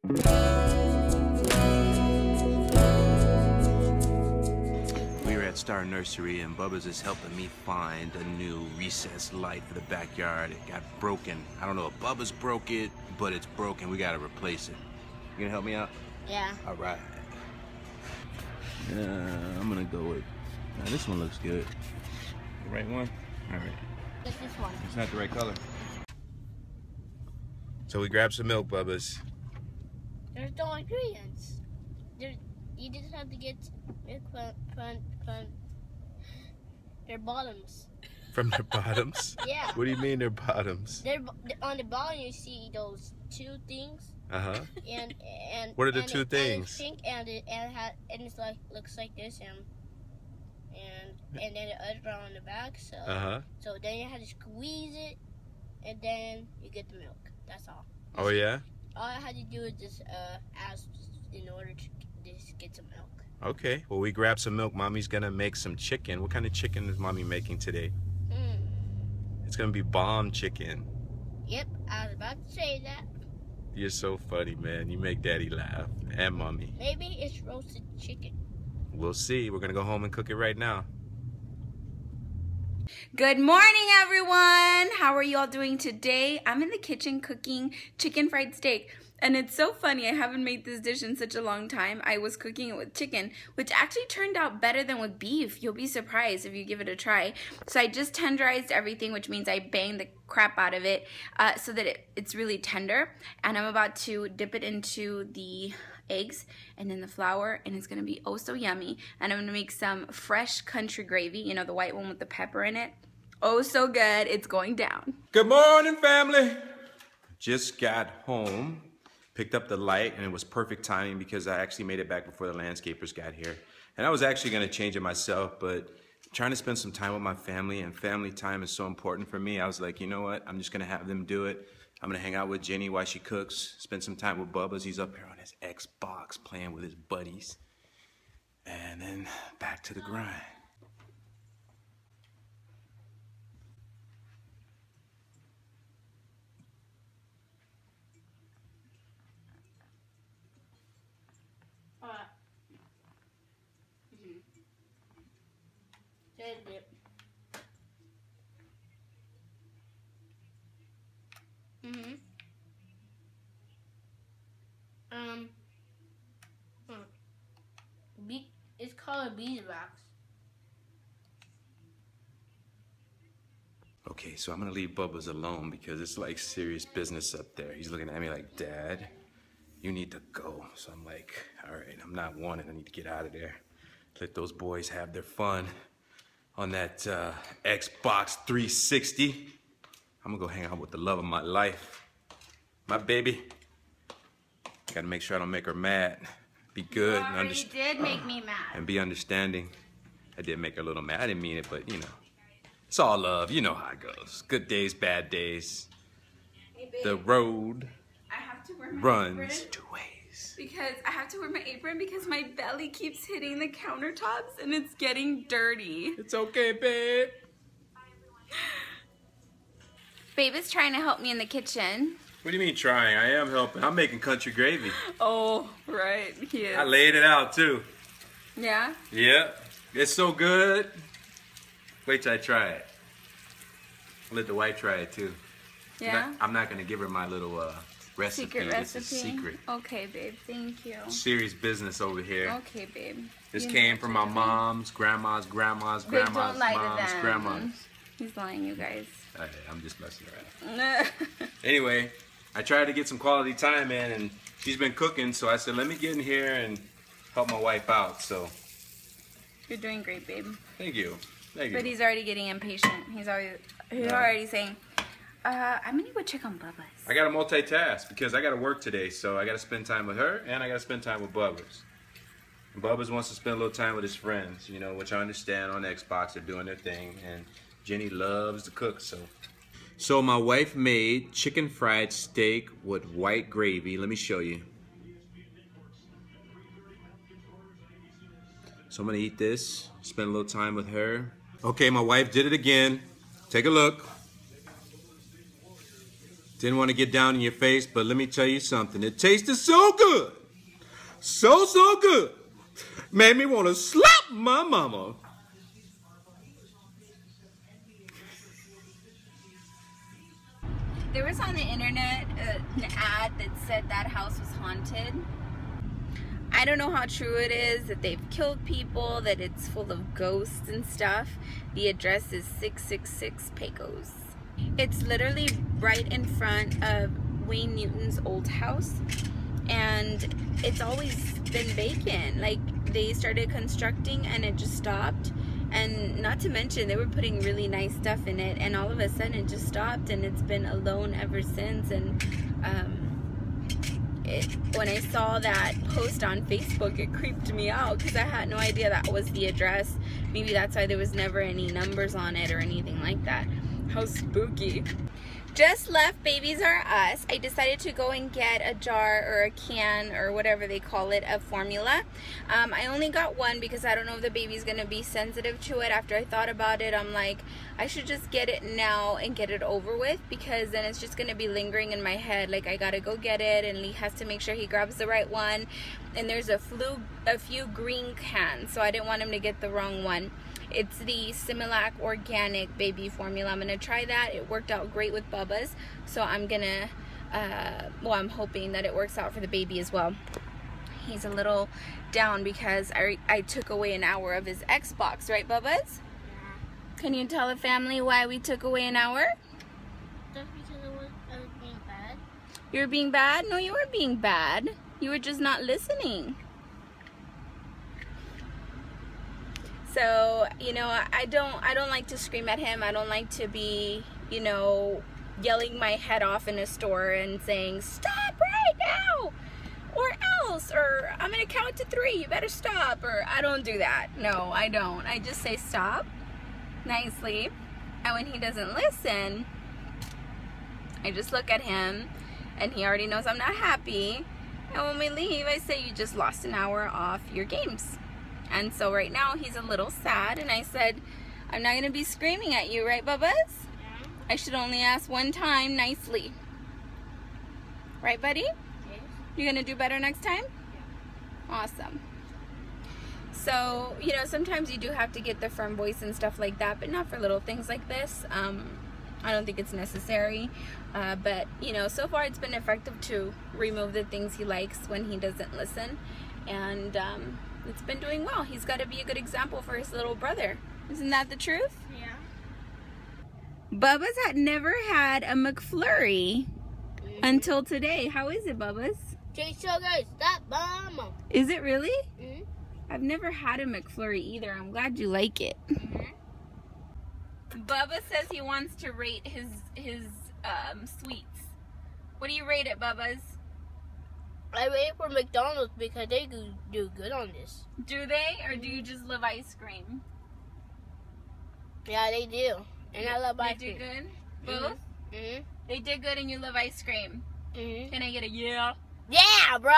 We were at Star Nursery and Bubba's is helping me find a new recessed light for the backyard. It got broken. I don't know if Bubba's broke it, but it's broken. We gotta replace it. You gonna help me out? Yeah. All right. I'm gonna go with, this one looks good. The right one? All right. Get this one. It's not the right color. So we grabbed some milk, Bubba's. There's no ingredients. You just have to get milk from their bottoms. From their bottoms? Yeah. What do you mean their bottoms? On the bottom you see those two things. Uh-huh. And what are the and two things? And it's pink and it's like looks like this and then the other one on the back. So so then you have to squeeze it and then you get the milk. That's all. Oh yeah? All I had to do is just ask in order to just get some milk. Okay. Well, we grabbed some milk. Mommy's gonna make some chicken. What kind of chicken is Mommy making today? It's gonna be bomb chicken. Yep, I was about to say that. You're so funny, man. You make Daddy laugh and Mommy. Maybe it's roasted chicken. We'll see. We're gonna go home and cook it right now. Good morning, everyone. How are you all doing today? I'm in the kitchen cooking chicken fried steak. And it's so funny, I haven't made this dish in such a long time. I was cooking it with chicken, which actually turned out better than with beef. You'll be surprised if you give it a try. So I just tenderized everything, which means I banged the crap out of it so that it's really tender. And I'm about to dip it into the eggs and then the flour, and it's gonna be oh so yummy. And I'm gonna make some fresh country gravy, you know, the white one with the pepper in it. Oh so good, it's going down. Good morning, family. Just got home, picked up the light, and it was perfect timing because I actually made it back before the landscapers got here. And I was actually gonna change it myself, but trying to spend some time with my family, and family time is so important for me. I was like, you know what, I'm just gonna have them do it. I'm gonna hang out with Jenny while she cooks, spend some time with Bubba's. He's up here on his Xbox playing with his buddies. And then back to the grind. It's called a beeswax. Okay, so I'm gonna leave Bubba's alone because it's like serious business up there. He's looking at me like, Dad, you need to go. So I'm like, all right, I'm not wanted. I need to get out of there. Let those boys have their fun on that Xbox 360. I'm gonna go hang out with the love of my life, my baby. Gotta make sure I don't make her mad. Be good and You did make me mad. And be understanding. I did make her a little mad. I didn't mean it, but you know, it's all love. You know how it goes. Good days, bad days. Hey, babe, the road I have to wear my runs apron two ways. because I have to wear my apron because my belly keeps hitting the countertops and it's getting dirty. It's okay, babe. Babe is trying to help me in the kitchen. What do you mean trying? I am helping. I'm making country gravy. Oh, right. He is. I laid it out too. Yeah? Yep. It's so good. Wait till I try it. I'll let the wife try it too. Yeah? I'm not going to give her my little recipe. Secret recipe? It's a secret. Okay, babe. Thank you. Serious business over here. Okay, babe. This came from my mom's, grandma's, Babe, don't lie to mom's, them. grandma's. He's lying, you guys. I'm just messing around. Anyway, I tried to get some quality time in, and she's been cooking, so I said, let me get in here and help my wife out, so. You're doing great, babe. Thank you. Thank you. But he's already getting impatient. He's already saying, I'm gonna go check on Bubba's. I gotta multitask because I gotta work today, so I gotta spend time with her, and I gotta spend time with Bubba's. And Bubba's wants to spend a little time with his friends, you know, which I understand on Xbox, they're doing their thing, and Jenny loves to cook, so. So my wife made chicken fried steak with white gravy. Let me show you. So I'm gonna eat this, spend a little time with her. Okay, my wife did it again. Take a look. Didn't want to get down in your face, but let me tell you something. It tasted so good. So good. Made me want to slap my mama. There was on the internet an ad that said that house was haunted. I don't know how true it is, that they've killed people, that it's full of ghosts and stuff. The address is 666 Pecos. It's literally right in front of Wayne Newton's old house, and it's always been vacant. Like, they started constructing and it just stopped. And not to mention, they were putting really nice stuff in it, and all of a sudden it just stopped, and it's been alone ever since. And when I saw that post on Facebook, it creeped me out because I had no idea that was the address. Maybe that's why there was never any numbers on it or anything like that. How spooky. Just left Babies R Us. I decided to go and get a jar or a can or whatever they call it of formula. I only got one because I don't know if the baby's going to be sensitive to it. After I thought about it, I'm like, I should just get it now and get it over with, because then it's just going to be lingering in my head. Like, I got to go get it, and Lee has to make sure he grabs the right one. And there's a few green cans, so I didn't want him to get the wrong one. It's the Similac Organic Baby Formula. I'm going to try that. It worked out great with Bubba's. So I'm going to, well, I'm hoping that it works out for the baby as well. He's a little down because I took away an hour of his Xbox. Right, Bubba's? Yeah. Can you tell the family why we took away an hour? Just because I was being bad. You were being bad? No, you weren't being bad. You were just not listening. So, you know, I don't like to scream at him. I don't like to be, you know, yelling my head off in a store and saying, stop right now, or else, or I'm gonna count to 3, you better stop, or I don't do that. No, I don't. I just say stop nicely, and when he doesn't listen, I just look at him, and he already knows I'm not happy, and when we leave, I say, you just lost an hour off your games. And so right now he's a little sad, and I said, I'm not going to be screaming at you, right, Bubba's? Yeah. I should only ask one time nicely. Right, buddy? Yes. You're going to do better next time? Yeah. Awesome. So, you know, sometimes you do have to get the firm voice and stuff like that, but not for little things like this. I don't think it's necessary. But, you know, so far it's been effective to remove the things he likes when he doesn't listen. And, it's been doing well. He's got to be a good example for his little brother. Isn't that the truth? Yeah. Bubba's had never had a McFlurry until today. How is it, Bubba's? Tastes so good. Stop, Mama. Is it really? I've never had a McFlurry either. I'm glad you like it. Bubba says he wants to rate his sweets. What do you rate it, Bubba's? I wait for McDonald's because they do good on this. Do they? Or do you just love ice cream? Yeah, they do. And I love ice They cream. do good? Both? They did good and you love ice cream. Can I get a yeah? Yeah, bro!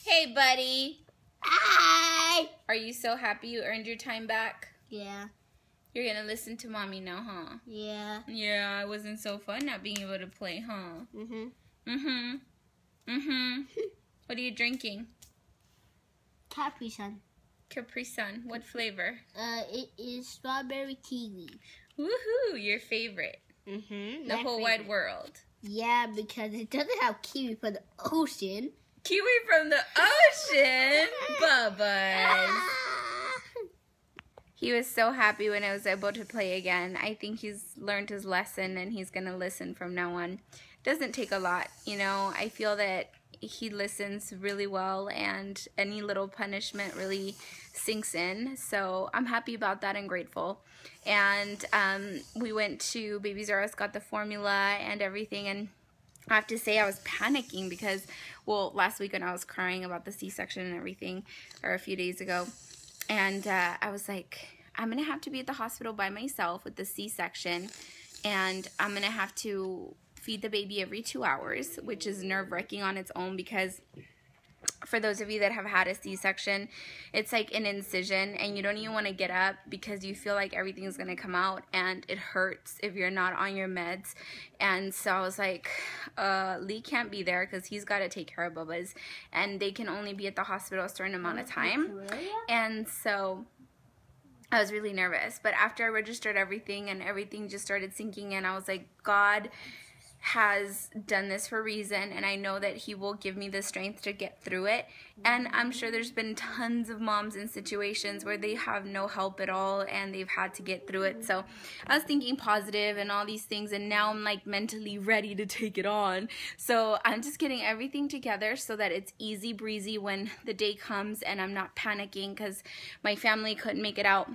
Hey, buddy. Hi! Are you so happy you earned your time back? Yeah. You're gonna listen to mommy now, huh? Yeah. Yeah, it wasn't so fun not being able to play, huh? What are you drinking? Capri Sun. Capri Sun. What flavor? It is strawberry kiwi. Woohoo! Your favorite. The whole wide world. Yeah, because it doesn't have kiwi from the ocean. Kiwi from the ocean? Bubba's. He was so happy when I was able to play again. I think he's learned his lesson and he's going to listen from now on. Doesn't take a lot, you know. I feel that he listens really well and any little punishment really sinks in. So I'm happy about that and grateful. And we went to Babies R Us, got the formula and everything, and I have to say I was panicking because, well, last week when I was crying about the C-section and everything, or a few days ago, and I was like, I'm going to have to be at the hospital by myself with the C-section, and I'm going to have to feed the baby every 2 hours, which is nerve-wracking on its own because For those of you that have had a C-section, it's like an incision and you don't even want to get up because you feel like everything's going to come out, and it hurts if you're not on your meds. And so I was like, Lee can't be there because he's got to take care of Bubba's, and they can only be at the hospital a certain amount of time. And so I was really nervous. But after I registered everything and everything just started sinking in, I was like, God has done this for a reason, and I know that he will give me the strength to get through it. And I'm sure there's been tons of moms in situations where they have no help at all and they've had to get through it. So I was thinking positive and all these things, and now I'm like mentally ready to take it on. So I'm just getting everything together so that it's easy breezy when the day comes, and I'm not panicking because my family couldn't make it out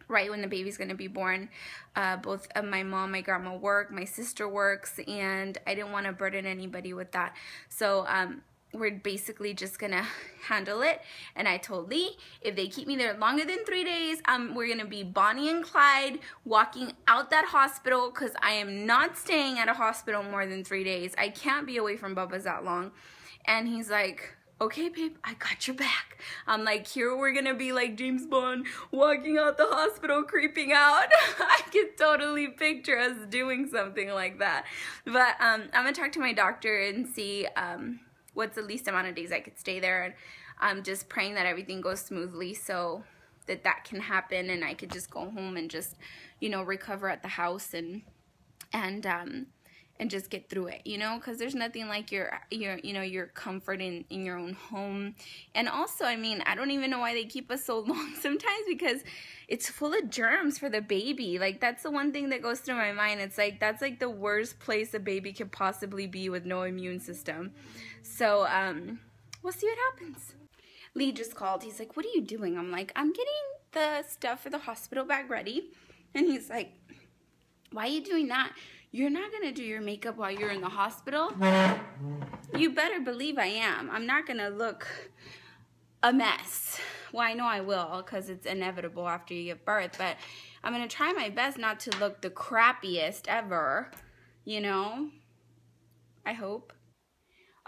right when the baby's going to be born. Both my mom, my grandma work, my sister works, and I didn't want to burden anybody with that. So we're basically just going to handle it. And I told Lee, if they keep me there longer than 3 days, we're going to be Bonnie and Clyde walking out that hospital, because I am not staying at a hospital more than 3 days. I can't be away from Bubba's that long. And he's like, okay, babe, I got your back. I'm like, here we're gonna be like James Bond walking out the hospital, creeping out. I could totally picture us doing something like that. But I'm gonna talk to my doctor and see what's the least amount of days I could stay there. And I'm just praying that everything goes smoothly so that that can happen, and I could just go home and just, you know, recover at the house and just get through it, you know, because there's nothing like your comfort in your own home. And also, I mean, I don't even know why they keep us so long sometimes, because it's full of germs for the baby. Like, that's the one thing that goes through my mind. It's like, that's like the worst place a baby could possibly be with no immune system. So, we'll see what happens. Lee just called. He's like, what are you doing? I'm like, I'm getting the stuff for the hospital bag ready. And he's like, why are you doing that? You're not going to do your makeup while you're in the hospital? You better believe I am. I'm not going to look a mess. Well, I know I will, because it's inevitable after you give birth, but I'm going to try my best not to look the crappiest ever, you know? I hope.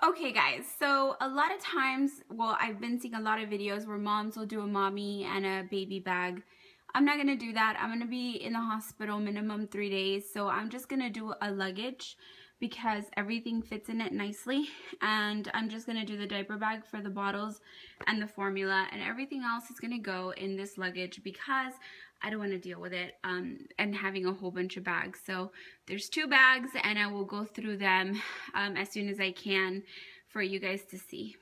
Okay, guys, so a lot of times, well, I've been seeing a lot of videos where moms will do a mommy and a baby bag. I'm not going to do that. I'm going to be in the hospital minimum 3 days. So I'm just going to do a luggage because everything fits in it nicely. And I'm just going to do the diaper bag for the bottles and the formula. And everything else is going to go in this luggage because I don't want to deal with it and having a whole bunch of bags. So there's 2 bags, and I will go through them as soon as I can for you guys to see.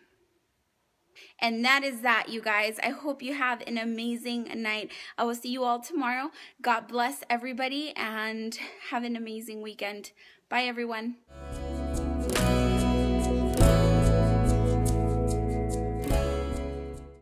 And that is that, you guys. I hope you have an amazing night. I will see you all tomorrow. God bless everybody and have an amazing weekend. Bye, everyone.